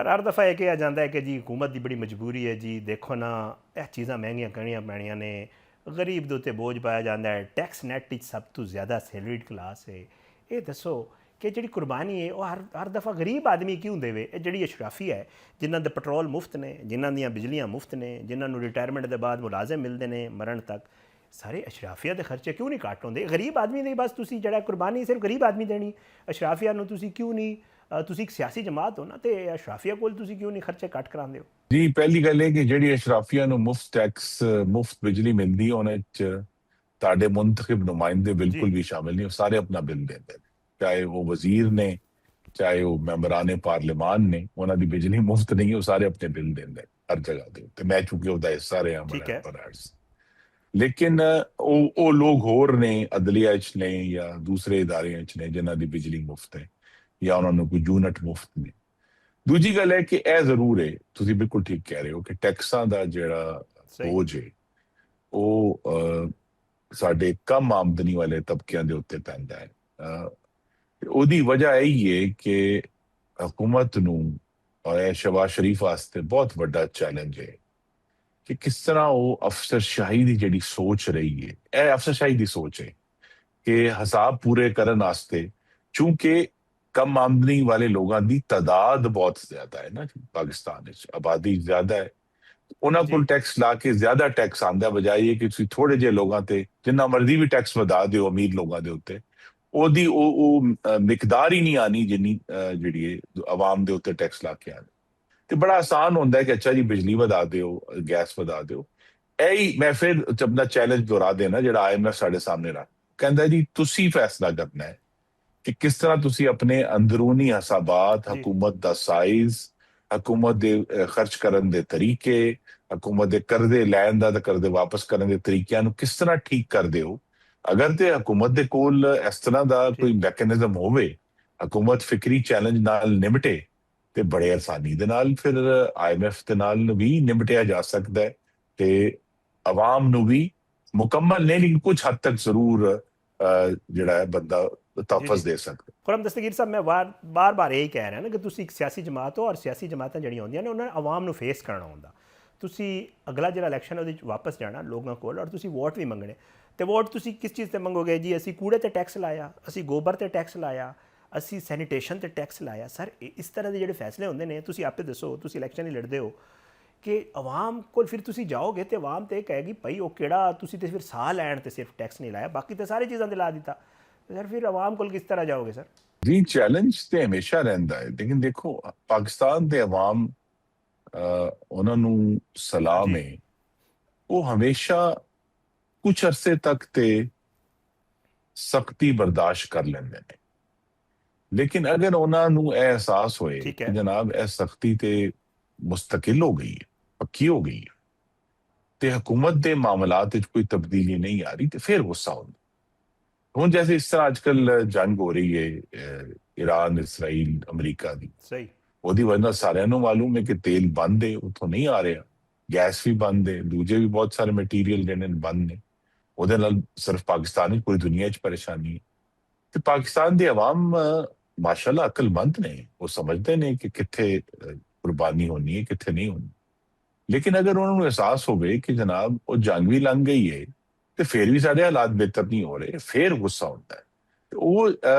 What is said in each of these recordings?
Sir हर दफ़ा यह कहा जाता है कि जी हुकूमत की बड़ी मजबूरी है जी, देखो ना यह चीज़ां महंगियां करनियां पैणियां ने, गरीब के उत्ते बोझ पाया जाता है, टैक्स नैट सब तो ज़्यादा सैलरीड क्लास है। ये दसो कि जी कुर्बानी है वह हर दफ़ा गरीब आदमी क्यों देवे? जी अशराफी है जिन्हों के पेट्रोल मुफ्त ने, जिन्हों दी बिजलियाँ मुफ्त ने, जिन्होंने रिटायरमेंट के बाद मुलाजिम मिलते हैं मरण तक, सारे अशराफिया के खर्चे क्यों नहीं घट होंगे? गरीब आदमी की बस तुसी जड़ा कुर्बानी सिर्फ गरीब आदमी देनी, अशराफिया तुसी क्यों नहीं? तुसी एक सियासी जमात हो ना, तो अशराफिया कोल तुसी क्यों नहीं खर्चे घट कराते हो? जी पहली गल है कि ਜਿਹੜੀ ਅਸ਼ਰਾਫੀਆਂ ਨੂੰ ਮੁਫਤ ਟੈਕਸ ਮੁਫਤ ਬਿਜਲੀ ਮਿਲਦੀ ਉਹਨਾਂ ਚ ਤੁਹਾਡੇ ਮੁੰਤਖਬ ਨੁਮਾਇੰਦੇ जी ਬਿਲਕੁਲ ਵੀ ਸ਼ਾਮਿਲ ਨਹੀਂ, ਉਹ ਸਾਰੇ ਆਪਣਾ ਬਿੱਲ ਦਿੰਦੇ ਨੇ, ਚਾਹੇ ਉਹ ਵਜ਼ੀਰ ਨੇ ਚਾਹੇ ਉਹ ਮੈਂਬਰਾਨੇ ਪਾਰਲੀਮਾਨ ਨੇ, ਉਹਨਾਂ ਦੀ ਬਿਜਲੀ ਮੁਫਤ ਨਹੀਂ, ਉਹ ਸਾਰੇ ਆਪਣੇ ਬਿੱਲ ਦਿੰਦੇ ਹਰ ਜਗ੍ਹਾ ਦੇ ਉੱਤੇ। ਮੈਂ ਚੁੱਕਿਆ ਉਹਦਾ ਹਿੱਸਾ ਰਿਹਾ ठीक ਬੜਾ है। ਬਰਾਸ। ਲੇਕਿਨ ਉਹ ਲੋਕ ਹੋਰ ਨੇ ਅਦਲੀਆ ਚ ਨੇ ਜਾਂ ਦੂਸਰੇ ਇਦਾਰਿਆਂ ਚ ਨੇ ਜਿਨ੍ਹਾਂ ਦੀ ਬਿਜਲੀ ਮੁਫਤ ਹੈ ਜਾਂ ਉਹਨਾਂ ਨੂੰ ਕੋਈ ਯੂਨਿਟ ਮੁਫਤ ਨੇ। ਦੂਜੀ ਗੱਲ ਹੈ ਕਿ ਇਹ ਜ਼ਰੂਰ ਹੈ, ਤੁਸੀਂ ਬਿਲਕੁਲ ਠੀਕ ਕਹਿ ਰਹੇ ਹੋ ਕਿ ਟੈਕਸਾਂ ਦਾ ਜਿਹੜਾ सही। ਬੋਝ ਹੈ ਉਹ ਸਾਡੇ ਕਮ ਆਮਦਨੀ ਵਾਲੇ ਤਬਕਿਆਂ ਦੇ ਉੱਤੇ ਪੈਂਦਾ ਹੈ। ਉਹਦੀ ਵਜ੍ਹਾ ਇਹੀ ਹੈ ਕਿ ਹਕੂਮਤ ਨੂੰ ਔਰ ਇਹ ਸ਼ਹਬਾਜ਼ ਸ਼ਰੀਫ ਵਾਸਤੇ ਬਹੁਤ ਵੱਡਾ ਚੈਲੰਜ ਹੈ ਕਿ ਕਿਸ ਤਰ੍ਹਾਂ ਉਹ ਅਫਸਰਸ਼ਾਹੀ ਦੀ ਜਿਹੜੀ ਸੋਚ ਰਹੀ ਹੈ, ਇਹ ਅਫਸਰਸ਼ਾਹੀ ਦੀ ਸੋਚ ਹੈ ਕਿ ਹਿਸਾਬ ਪੂਰੇ ਕਰਨ ਵਾਸਤੇ, ਚੂੰਕਿ ਕਮ ਆਮਦਨੀ ਵਾਲੇ ਲੋਕਾਂ ਦੀ ਤਾਦਾਦ ਬਹੁਤ ਜ਼ਿਆਦਾ ਹੈ ਨਾ ਪਾਕਿਸਤਾਨ ਵਿੱਚ, ਆਬਾਦੀ ਜ਼ਿਆਦਾ ਹੈ, ਉਹਨਾਂ जी ਕੋਲ ਟੈਕਸ ਲਾ ਕੇ ਜ਼ਿਆਦਾ ਟੈਕਸ ਆਉਂਦਾ, ਬਜਾਏ ਕਿ ਤੁਸੀਂ ਥੋੜੇ ਜਿਹੇ ਲੋਕਾਂ ਤੇ ਜਿੰਨਾ ਮਰਜ਼ੀ ਵੀ ਟੈਕਸ ਵਧਾ ਦਿਓ ਅਮੀਰ ਲੋਕਾਂ ਦੇ ਉੱਤੇ, ਉਹਦੀ ਉਹ ਮਿਕਦਾਰ ਹੀ ਨਹੀਂ ਆਣੀ ਜਿੰਨੀ ਜਿਹੜੀ ਆਵਾਮ ਦੇ ਉੱਤੇ ਟੈਕਸ ਲਾ ਕੇ ਆਣੀ। ਤੇ ਬੜਾ ਆਸਾਨ ਹੁੰਦਾ ਹੈ ਕਿ ਅੱਛਾ ਜੀ ਬਿਜਲੀ ਵਧਾ ਦਿਓ, ਗੈਸ ਵਧਾ ਦਿਓ। ਇਹੀ ਮੈਂ ਫਿਰ ਆਪਣਾ ਚੈਲੰਜ ਦੁਹਰਾ ਦੇਣਾ ਜਿਹੜਾ ਆਈਐਮਐਫ ਸਾਡੇ ਸਾਹਮਣੇ ਰੱਖ ਕਹਿੰਦਾ ਜੀ ਤੁਸੀਂ ਫੈਸਲਾ ਕਰਨਾ ਹੈ ਕਿ ਕਿਸ ਤਰ੍ਹਾਂ ਤੁਸੀਂ ਆਪਣੇ ਅੰਦਰੂਨੀ ਹਿਸਾਬਾਤ, जी ਹਕੂਮਤ ਦਾ ਸਾਈਜ਼, ਹਕੂਮਤ ਦੇ ਖਰਚ ਕਰਨ ਦੇ ਤਰੀਕੇ, ਹਕੂਮਤ ਦੇ ਕਰਜ਼ੇ ਲੈਣ ਦਾ ਤੇ ਕਰਜ਼ੇ ਵਾਪਸ ਕਰਨ ਦੇ ਤਰੀਕਿਆਂ ਨੂੰ ਕਿਸ ਤਰ੍ਹਾਂ ਠੀਕ ਕਰਦੇ ਹੋ। ਅਗਰ ਤੇ ਹਕੂਮਤ ਦੇ ਕੋਲ ਇਸ ਤਰ੍ਹਾਂ ਦਾ ਕੋਈ ठीक। ਮੈਕੈਨਿਜ਼ਮ ਹੋਵੇ, ਹਕੂਮਤ ਫਿਕਰੀ ਚੈਲੰਜ ਨਾਲ ਨਿਮਟੇ, ਤੇ ਬੜੇ ਆਸਾਨੀ ਦੇ ਨਾਲ ਫਿਰ ਆਈਐਮਐਫ ਦੇ ਨਾਲ ਵੀ ਨਿਮਟਿਆ ਜਾ ਸਕਦਾ ਹੈ ਤੇ ਆਵਾਮ ਨੂੰ ਵੀ ਮੁਕੰਮਲ ਨਹੀਂ ਲੇਕਿਨ ਕੁਝ ਹੱਦ ਤੱਕ ਜ਼ਰੂਰ ਜਿਹੜਾ ਹੈ ਬੰਦਾ जी ਤਹਫਜ਼ जी। ਦੇ ਸਕਦਾ। खुरम दस्तगीर साहब, मैं बार बार यही कह रहा ना कि तुसी एक सियासी जमात हो और सियासी जमातें जड़ियाँ होंदियां ने उन्होंने आवाम ਨੂੰ फेस करना होंदा। तुसी अगला ਜਿਹੜਾ ਇਲੈਕਸ਼ਨ ਉਹਦੇ ਵਾਪਸ ਜਾਣਾ ਲੋਕਾਂ ਕੋਲ ਔਰ ਤੁਸੀਂ ਵੋਟ ਵੀ ਮੰਗਣੇ, ਤੇ ਵੋਟ ਤੁਸੀਂ ਕਿਸ ਚੀਜ਼ ਤੇ ਮੰਗੋਗੇ? ਜੀ ਅਸੀਂ ਕੂੜੇ ਤੇ ਟੈਕਸ ਲਾਇਆ, ਅਸੀਂ ਗੋਬਰ ਤੇ ਟੈਕਸ ਲਾਇਆ, ਅਸੀਂ ਸੈਨੀਟੇਸ਼ਨ ਤੇ ਟੈਕਸ ਲਾਇਆ। ਸਰ ਇਸ ਤਰ੍ਹਾਂ ਦੇ ਜਿਹੜੇ ਫੈਸਲੇ ਹੁੰਦੇ ਨੇ, ਤੁਸੀਂ ਆਪੇ ਦੱਸੋ, ਤੁਸੀਂ ਇਲੈਕਸ਼ਨ ਹੀ ਲੜਦੇ ਹੋ ਕਿ ਆਵਾਮ ਕੋਲ ਫਿਰ ਤੁਸੀਂ ਜਾਓਗੇ ਤੇ ਆਵਾਮ ਤੇ ਕਹੇਗੀ ਭਾਈ ਉਹ ਕਿਹੜਾ ਤੁਸੀਂ ਤੇ ਫਿਰ ਸਾਹ ਲੈਣ ਤੇ ਸਿਰਫ ਟੈਕਸ ਨਹੀਂ ਲਾਇਆ, ਬਾਕੀ ਤੇ ਸਾਰੀ ਚੀਜ਼ਾਂ ਤੇ ਲਾ ਦਿੱਤਾ। ਸਰ ਫਿਰ ਆਵਾਮ ਕੋਲ ਕਿਸ ਤਰ੍ਹਾਂ ਜਾਓਗੇ ਸਰ? ਜੀ ਚੈਲੰਜ ਤੇ ਹਮੇਸ਼ਾ ਰਹਿੰਦਾ ਹੈ, ਲੇਕਿਨ ਦੇਖੋ ਪਾਕਿਸਤਾਨ ਦੇ ਆਵਾਮ ਉਹਨਾਂ ਨੂੰ ਸਲਾਮ ਜੀ ਹੈ, ਉਹ ਹਮੇਸ਼ਾ ਕੁਝ ਅਰਸੇ ਤੱਕ ਤੇ ਸਖਤੀ ਬਰਦਾਸ਼ਤ ਕਰ ਲੈਂਦੇ ਨੇ, ਲੇਕਿਨ ਅਗਰ ਉਹਨਾਂ ਨੂੰ ਇਹ ਅਹਿਸਾਸ ਹੋਏ ठीक ਕਿ है। ਜਨਾਬ ਇਹ ਸਖਤੀ ਤੇ ਮੁਸਤਕਿਲ ਹੋ ਗਈ ਹੈ, ਪੱਕੀ ਹੋ ਗਈ ਹੈ ਤੇ ਹਕੂਮਤ ਦੇ ਮਾਮਲਾਤ ਵਿੱਚ ਕੋਈ ਤਬਦੀਲੀ ਨਹੀਂ ਆ ਰਹੀ, ਤੇ ਫਿਰ ਗੁੱਸਾ ਹੁੰਦਾ। ਹੁਣ ਜੈਸੇ ਇਸ ਤਰ੍ਹਾਂ ਅੱਜ ਕੱਲ ਜੰਗ ਹੋ ਰਹੀ ਹੈ ਈਰਾਨ, ਇਸਰਾਈਲ, ਅਮਰੀਕਾ ਦੀ, सही। ਉਹਦੀ ਵਜ੍ਹਾ ਨਾਲ ਸਾਰਿਆਂ ਨੂੰ ਮਾਲੂਮ ਹੈ ਕਿ ਤੇਲ ਬੰਦ ਹੈ, ਉੱਥੋਂ ਨਹੀਂ ਆ ਰਿਹਾ, ਗੈਸ ਵੀ ਬੰਦ ਹੈ, ਦੂਜੇ ਵੀ ਬਹੁਤ ਸਾਰੇ ਮਟੀਰੀਅਲ ਜਿਹੜੇ ਨੇ ਬੰਦ ਨੇ। ਉਹਦੇ ਨਾਲ ਸਿਰਫ ਪਾਕਿਸਤਾਨ ਨਹੀਂ ਪੂਰੀ ਦੁਨੀਆ 'ਚ ਪਰੇਸ਼ਾਨੀ ਹੈ। ਤੇ ਪਾਕਿਸਤਾਨ ਦੇ ਆਵਾਮ ਮਾਸ਼ਾਅੱਲਾ ਅਕਲਮੰਦ ਨੇ, ਉਹ ਸਮਝਦੇ ਨੇ ਕਿ ਕਿੱਥੇ ਕੁਰਬਾਨੀ ਹੋਣੀ ਹੈ, ਕਿੱਥੇ ਨਹੀਂ ਹੋਣੀ। ਲੇਕਿਨ ਅਗਰ ਉਹਨਾਂ ਨੂੰ ਅਹਿਸਾਸ ਹੋਵੇ ਕਿ ਜਨਾਬ ਉਹ ਜੰਗ ਵੀ ਲੰਘ ਗਈ ਹੈ ਤੇ ਫਿਰ ਵੀ ਸਾਡੇ ਹਾਲਾਤ ਬਿਹਤਰ ਨਹੀਂ ਹੋ ਰਹੇ, ਫਿਰ ਗੁੱਸਾ ਹੁੰਦਾ ਹੈ। ਤੇ ਉਹ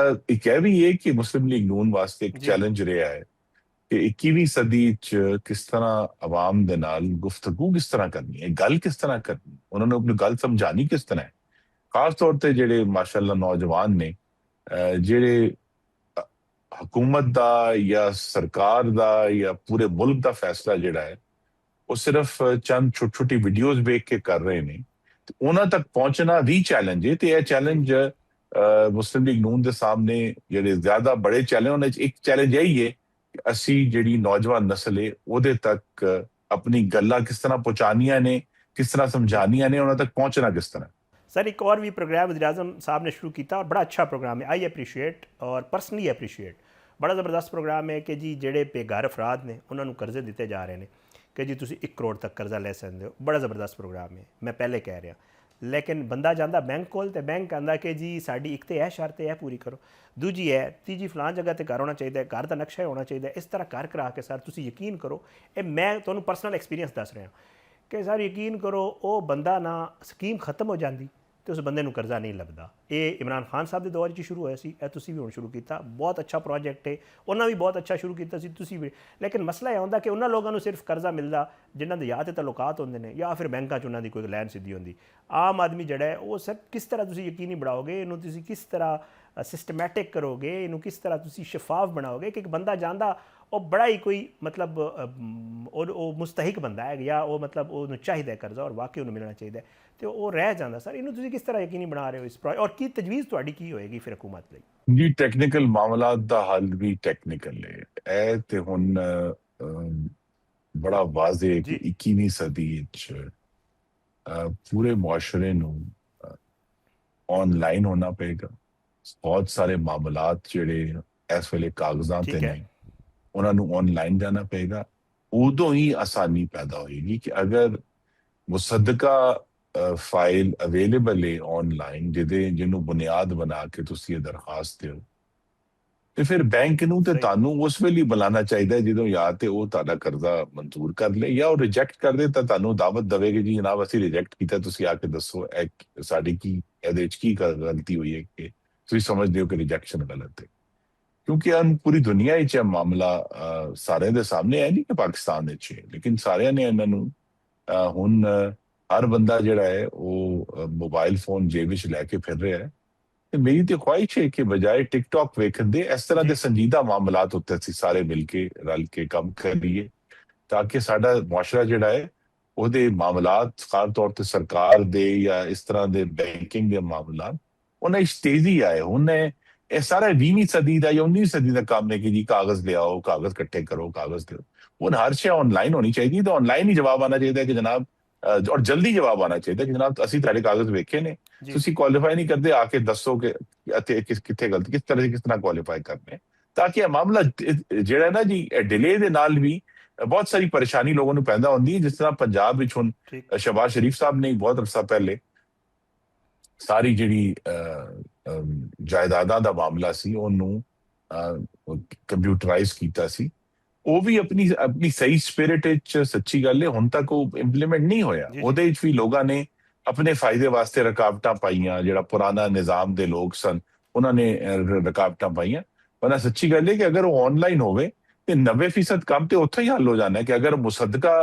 ਇੱਕ ਇਹ ਵੀ ਹੈ ਕਿ ਮੁਸਲਿਮ ਲੀਗ ਨੂਨ ਵਾਸਤੇ ਇੱਕ जी ਚੈਲੰਜ ਰਿਹਾ ਹੈ ਕਿ 21ਵੀਂ ਸਦੀ 'ਚ ਕਿਸ ਤਰ੍ਹਾਂ ਆਵਾਮ ਦੇ ਨਾਲ ਗੁਫ਼ਤਗੂ ਕਿਸ ਤਰ੍ਹਾਂ ਕਰਨੀ ਹੈ, ਗੱਲ ਕਿਸ ਤਰ੍ਹਾਂ ਕਰਨੀ, ਉਹਨਾਂ ਨੂੰ ਆਪਣੀ ਗੱਲ ਸਮਝਾਣੀ ਕਿਸ ਤਰ੍ਹਾਂ ਹੈ। ਖਾਸ ਤੌਰ ਤੇ ਜਿਹੜੇ ਮਾਸ਼ਾਅੱਲਾ ਨੌਜਵਾਨ ਨੇ, ਜਿਹੜੇ ਹਕੂਮਤ ਦਾ ਜਾਂ ਸਰਕਾਰ ਦਾ ਜਾਂ ਪੂਰੇ ਮੁਲਕ ਦਾ ਫੈਸਲਾ ਜਿਹੜਾ ਹੈ ਉਹ ਸਿਰਫ ਚੰਦ ਛੋਟੀ ਛੋਟੀ ਵੀਡੀਓਜ਼ ਵੇਖ ਕੇ ਕਰ ਰਹੇ ਨੇ, ਤੇ ਉਹਨਾਂ ਤੱਕ ਪਹੁੰਚਣਾ ਵੀ ਚੈਲੰਜ ਹੈ। ਤੇ ਇਹ जी ਚੈਲੰਜ ਮੁਸਲਿਮ ਲੀਗ ਨੂਨ ਦੇ ਸਾਹਮਣੇ ਜਿਹੜੇ ਜ਼ਿਆਦਾ ਬੜੇ ਚੈਲੰਜ, ਉਹਨਾਂ 'ਚ ਇੱਕ ਚੈਲੰਜ ਇਹੀ ਹੈ ਕਿ ਅਸੀਂ ਜਿਹੜੀ ਨੌਜਵਾਨ ਨਸਲ ਹੈ ਉਹਦੇ ਤੱਕ ਆਪਣੀ ਗੱਲਾਂ ਕਿਸ ਤਰ੍ਹਾਂ ਪਹੁੰਚਾਉਣੀਆਂ ਨੇ, ਕਿਸ ਤਰ੍ਹਾਂ ਸਮਝਾਉਣੀਆਂ ਨੇ, ਉਹਨਾਂ तक पहुंचना किस तरह। सर एक और भी प्रोग्राम वज़ीर आज़म साहब ने शुरू किया और बड़ा अच्छा प्रोग्राम है, आई अप्रीशिएट और पर्सनली अप्रीशिएट। बड़ा ज़बरदस्त प्रोग्राम है कि जी जेडे बेघर अफराद ने उन्होंने कर्जे दिते जा रहे हैं कि जी तुम 1 करोड़ तक कर्जा ले सकते हो। बड़ा ज़बरदस्त प्रोग्राम है, मैं पहले कह रहा। ਲੇਕਿਨ ਬੰਦਾ ਜਾਂਦਾ ਬੈਂਕ ਕੋਲ ਤੇ ਬੈਂਕ ਕਹਿੰਦਾ ਕਿ ਜੀ ਸਾਡੀ ਇੱਕ ਤੇ ਇਹ ਸ਼ਰਤ ਹੈ, ਇਹ ਪੂਰੀ ਕਰੋ, ਦੂਜੀ ਹੈ, ਤੀਜੀ ਫਲਾਣ ਜਗ੍ਹਾ ਤੇ ਘਰ ਹੋਣਾ ਚਾਹੀਦਾ, ਘਰ ਦਾ ਨਕਸ਼ਾ ਹੋਣਾ ਚਾਹੀਦਾ, ਇਸ ਤਰ੍ਹਾਂ ਘਰ ਕਰਾ ਕੇ ਸਰ ਤੁਸੀਂ ਯਕੀਨ ਕਰੋ, ਇਹ ਮੈਂ ਤੁਹਾਨੂੰ ਪਰਸਨਲ ਐਕਸਪੀਰੀਅੰਸ ਦੱਸ ਰਿਹਾ ਕਿ ਸਰ ਯਕੀਨ ਕਰੋ ਉਹ ਬੰਦਾ ਨਾ ਸਕੀਮ ਖਤਮ ਹੋ ਜਾਂਦੀ ਤੇ ਉਸ ਬੰਦੇ ਨੂੰ ਕਰਜ਼ਾ ਨਹੀਂ ਲੱਭਦਾ। ਇਹ ਇਮਰਾਨ ਖਾਨ ਸਾਹਿਬ ਦੇ ਦੌਰ 'ਚ ਸ਼ੁਰੂ ਹੋਇਆ ਸੀ, ਇਹ ਤੁਸੀਂ ਵੀ ਹੁਣ ਸ਼ੁਰੂ ਕੀਤਾ, ਬਹੁਤ ਅੱਛਾ ਪ੍ਰੋਜੈਕਟ ਹੈ, ਉਹਨਾਂ ਵੀ ਬਹੁਤ ਅੱਛਾ ਸ਼ੁਰੂ ਕੀਤਾ ਸੀ, ਤੁਸੀਂ ਵੀ। ਲੇਕਿਨ ਮਸਲਾ ਇਹ ਹੁੰਦਾ ਕਿ ਉਹਨਾਂ ਲੋਕਾਂ ਨੂੰ ਸਿਰਫ ਕਰਜ਼ਾ ਮਿਲਦਾ ਜਿਨ੍ਹਾਂ ਦੇ ਜਾਂ ਤਾਂ ਤਾਲੁਕਾਤ ਹੁੰਦੇ ਨੇ ਜਾਂ ਫਿਰ ਬੈਂਕਾਂ 'ਚ ਉਹਨਾਂ ਦੀ ਕੋਈ ਲੈਣ ਸਿੱਧੀ ਹੁੰਦੀ। ਆਮ ਆਦਮੀ ਜਿਹੜਾ ਹੈ ਉਹ ਸਰ ਕਿਸ ਤਰ੍ਹਾਂ ਤੁਸੀਂ ਯਕੀਨੀ ਬਣਾਓਗੇ ਇਹਨੂੰ, ਤੁਸੀਂ ਕਿਸ ਤਰ੍ਹਾਂ ਸਿਸਟਮੈਟਿਕ ਕਰੋਗੇ ਇਹਨੂੰ, ਕਿਸ ਤਰ੍ਹਾਂ ਤੁਸੀਂ ਸ਼ਫਾਫ ਬਣਾਓਗੇ ਕਿ ਇੱਕ ਬੰਦਾ ਜਾਂਦਾ ਉਹ ਬੜਾ ਹੀ ਕੋਈ ਮਤਲਬ ਉਹ ਮੁਸਤਹਿਕ ਬੰਦਾ ਹੈ ਜਾਂ ਉਹ ਮਤਲਬ ਉਹਨੂੰ ਚਾਹੀਦਾ ਕਰਜ਼ਾ ਔਰ ਵਾਕਈ ਉਹਨੂੰ ਮਿਲਣਾ ਚਾਹੀਦਾ ਤੇ ਉਹ ਰਹਿ ਜਾਂਦਾ। ਸਰ ਇਹਨੂੰ ਤੁਸੀਂ ਕਿਸ ਤਰ੍ਹਾਂ ਯਕੀਨੀ ਬਣਾ ਰਹੇ ਹੋ ਇਸ ਔਰ ਕੀ ਤਜਵੀਜ਼ ਤੁਹਾਡੀ ਕੀ ਹੋਏਗੀ ਫਿਰ ਹਕੂਮਤ ਲਈ? ਜੀ ਟੈਕਨੀਕਲ ਮਾਮਲਾਤ ਦਾ ਹੱਲ ਵੀ ਟੈਕਨੀਕਲ ਹੈ। ਇਹ ਤੇ ਹੁਣ ਬੜਾ ਵਾਜ਼ਿਹ ਹੈ ਕਿ 21ਵੀਂ ਸਦੀ ਵਿੱਚ ਪੂਰੇ ਮੁਆਸ਼ਰੇ ਨੂੰ ਆਨਲਾਈਨ ਹੋਣਾ ਪਏਗਾ। ਬਹੁਤ ਸਾਰੇ ਮਾਮਲਾਤ ਜਿਹੜੇ ਇਸ ਵੇਲੇ ਕਾਗਜ਼ਾਂ ਤੇ ਨੇ ਉਹਨਾਂ ਨੂੰ ਆਨਲਾਈਨ ਜਾਣਾ ਪਏਗਾ। ਉਦੋਂ ਹੀ ਆਸਾਨੀ ਪੈਦਾ ਹੋਏਗੀ ਕਿ ਅਗਰ ਮੁਸੱਦਕਾ ਫਾਈਲ ਅਵੇਲੇਬਲ ਹੈ ਆਨਲਾਈਨ ਜਿਹਨੂੰ ਬੁਨਿਆਦ ਬਣਾ ਕੇ ਤੁਸੀਂ ਇਹ ਦਰਖਾਸਤ ਦਿਓ ਤੇ ਫਿਰ ਬੈਂਕ ਨੂੰ ਤੇ ਤੁਹਾਨੂੰ ਉਸ ਵੇਲੇ ਬੁਲਾਉਣਾ ਚਾਹੀਦਾ ਜਦੋਂ ਜਾਂ ਤੇ ਉਹ ਤੁਹਾਡਾ ਕਰਜ਼ਾ ਮਨਜ਼ੂਰ ਕਰ ਲੇ ਜਾਂ ਉਹ ਰਿਜੈਕਟ ਕਰ ਦੇ ਤਾਂ ਤੁਹਾਨੂੰ ਦਾਵਤ ਦੇਵੇ ਕਿ ਜੀ ਜਨਾਬ ਅਸੀਂ ਰਿਜੈਕਟ ਕੀਤਾ, ਤੁਸੀਂ ਆ ਕੇ ਦੱਸੋ ਸਾਡੀ ਕੀ ਇਹਦੇ ਵਿੱਚ ਕੀ ਗਲਤੀ ਹੋਈ ਹੈ ਕਿ ਤੁਸੀਂ ਸਮਝਦੇ ਹੋ ਕਿ ਰਿਜੈਕਸ਼ਨ ਗਲਤ ਹੈ। ਕਿਉਂਕਿ ਪੂਰੀ ਦੁਨੀਆ ਵਿੱਚ ਇਹ ਮਾਮਲਾ ਸਾਰਿਆਂ ਦੇ ਸਾਹਮਣੇ ਹੈ, ਨਹੀਂ ਕਿ ਪਾਕਿਸਤਾਨ ਵਿੱਚ ਹੈ, ਲੇਕਿਨ ਸਾਰਿਆਂ ਨੇ ਇਹਨਾਂ ਨੂੰ ਹੁਣ ਹਰ ਬੰਦਾ ਜਿਹੜਾ ਹੈ ਉਹ ਮੋਬਾਈਲ ਫੋਨ ਜੇਬ ਵਿੱਚ ਲੈ ਕੇ ਫਿਰ ਰਿਹਾ ਹੈ। ਤੇ ਮੇਰੀ ਤੇ ਖੁਆਇਸ਼ ਹੈ ਕਿ ਬਜਾਏ ਟਿਕਟੌਕ ਵੇਖਣ ਦੇ ਇਸ ਤਰ੍ਹਾਂ ਦੇ ਸੰਜੀਦਾ ਮਾਮਲਾਤ ਉੱਤੇ ਅਸੀਂ ਸਾਰੇ ਮਿਲ ਕੇ ਰਲ ਕੇ ਕੰਮ ਕਰੀਏ ਤਾਂ ਕਿ ਸਾਡਾ ਮੁਆਸ਼ਰਾ ਜਿਹੜਾ ਹੈ ਉਹਦੇ ਮਾਮਲਾਤ ਖਾਸ ਤੌਰ ਤੇ ਸਰਕਾਰ ਦੇ ਜਾਂ ਇਸ ਤਰ੍ਹਾਂ ਦੇ ਬੈਂਕਿੰਗ ਦੇ ਮਾਮਲਾਤ ਉਹਨਾਂ ਵਿੱਚ ਤੇਜ਼ੀ ਆਏ। ਹੁਣ ਇਹ ਸਾਰਾ 20ਵੀਂ ਸਦੀ ਦਾ ਜਾਂ 19ਵੀਂ ਸਦੀ ਦਾ ਕੰਮ ਹੈ ਕਿ ਜੀ ਕਾਗਜ਼ ਲਿਆਓ, ਕਾਗਜ਼ ਇਕੱਠੇ ਕਰੋ, ਕਾਗਜ਼ ਦਿਓ। ਹੁਣ ਹਰ ਸ਼ੈ ਆਨਲਾਈਨ ਹੋਣੀ ਚਾਹੀਦੀ ਤਾਂ ਆਨਲਾਈਨ ਹੀ ਜਵਾਬ ਆਉਣਾ ਚਾਹੀਦਾ ਕਿ ਜਨਾਬ ਔਰ ਜਲਦੀ ਜਵਾਬ ਆਉਣਾ ਚਾਹੀਦਾ ਕਿ ਜਨਾਬ ਅਸੀਂ ਤੁਹਾਡੇ ਕਾਗਜ਼ ਵੇਖੇ ਨੇ, ਤੁਸੀਂ ਕੁਆਲੀਫਾਈ ਨਹੀਂ ਕਰਦੇ, ਆ ਕੇ ਦੱਸੋ ਕਿ ਕਿੱਥੇ ਗਲਤੀ, ਕਿਸ ਤਰ੍ਹਾਂ ਕੁਆਲੀਫਾਈ ਕਰਨੇ, ਤਾਂ ਕਿ ਇਹ ਮਾਮਲਾ ਜਿਹੜਾ ਨਾ ਜੀ ਡਿਲੇ ਦੇ ਨਾਲ ਵੀ ਬਹੁਤ ਸਾਰੀ ਪਰੇਸ਼ਾਨੀ ਲੋਕਾਂ ਨੂੰ ਪੈਦਾ ਹੁੰਦੀ ਹੈ। ਜਿਸ ਤਰ੍ਹਾਂ ਪੰਜਾਬ ਵਿੱਚ ਹੁਣ ਸ਼ਹਬਾਜ਼ ਸ਼ਰੀਫ ਸਾਹਿਬ ਨੇ ਬਹੁਤ ਅਰਸਾ ਪਹਿਲੇ ਸਾਰੀ ਜਿਹੜੀ ਜਾਇਦਾਦਾਂ ਦਾ ਮਾਮਲਾ ਸੀ ਉਹਨੂੰ ਕੰਪਿਊਟਰਾਈਜ਼ ਕੀਤਾ ਸੀ। ਉਹ ਵੀ ਆਪਣੀ ਸਹੀ ਸਪਿਰਿਟ ਵਿੱਚ ਸੱਚੀ ਗੱਲ ਹੈ ਹੁਣ ਤੱਕ ਉਹ ਇੰਪਲੀਮੈਂਟ ਨਹੀਂ ਹੋਇਆ। ਉਹਦੇ ਵਿੱਚ ਵੀ ਲੋਕਾਂ ਨੇ ਆਪਣੇ ਫਾਇਦੇ ਵਾਸਤੇ ਰੁਕਾਵਟਾਂ ਪਾਈਆਂ, ਜਿਹੜਾ ਪੁਰਾਣਾ ਨਿਜ਼ਾਮ ਦੇ ਲੋਕ ਸਨ ਉਹਨਾਂ ਨੇ ਰੁਕਾਵਟਾਂ ਪਾਈਆਂ। ਪਰ ਸੱਚੀ ਗੱਲ ਹੈ ਕਿ ਅਗਰ ਉਹ ਆਨਲਾਈਨ ਹੋਵੇ ਤੇ 90% ਕੰਮ ਤੇ ਉੱਥੇ ਹੀ ਹੱਲ ਹੋ ਜਾਣਾ ਕਿ ਅਗਰ ਮੁਸੱਦਕਾ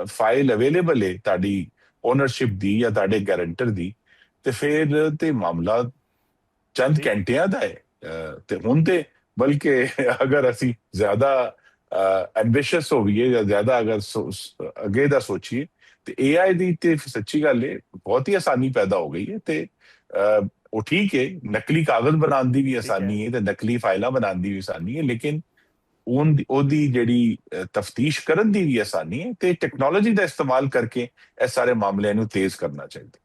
ਫਾਈਲ ਅਵੇਲੇਬਲ ਹੈ ਤੁਹਾਡੀ ਓਨਰਸ਼ਿਪ ਦੀ ਜਾਂ ਤੁਹਾਡੇ ਗਾਰੰਟਰ ਦੀ ਤੇ ਫਿਰ ਤੇ ਮਾਮਲਾ ਚੰਦ ਘੰਟਿਆਂ ਦਾ ਹੈ। ਤੇ ਹੁਣ ਤੇ ਬਲਕਿ ਅਗਰ ਅਸੀਂ ਜ਼ਿਆਦਾ ਐਂਬੀਸ਼ੀਅਸ ਹੋ ਗਏ ਜਾਂ ਜ਼ਿਆਦਾ ਅਗਰ ਅੱਗੇ ਦਾ ਸੋਚੀਏ ਤੇ AI ਦੀ ਤੇ ਸੱਚੀ ਗੱਲ ਹੈ ਬਹੁਤ ਹੀ ਆਸਾਨੀ ਪੈਦਾ ਹੋ ਗਈ ਹੈ। ਤੇ ਉਹ ਠੀਕ ਹੈ, ਨਕਲੀ ਕਾਗਜ਼ ਬਣਾਉਣ ਦੀ ਵੀ ਆਸਾਨੀ ਹੈ ਤੇ ਨਕਲੀ ਫਾਈਲਾਂ ਬਣਾਉਣ ਦੀ ਵੀ ਆਸਾਨੀ ਹੈ, ਲੇਕਿਨ ਉਹਦੀ ਜਿਹੜੀ ਤਫਤੀਸ਼ ਕਰਨ ਦੀ ਵੀ ਆਸਾਨੀ ਹੈ ਤੇ ਟੈਕਨੋਲੋਜੀ ਦਾ ਇਸਤੇਮਾਲ ਕਰਕੇ ਇਹ ਸਾਰੇ ਮਾਮਲਿਆਂ ਨੂੰ ਤੇਜ਼ ਕਰਨਾ ਚਾਹੀਦਾ।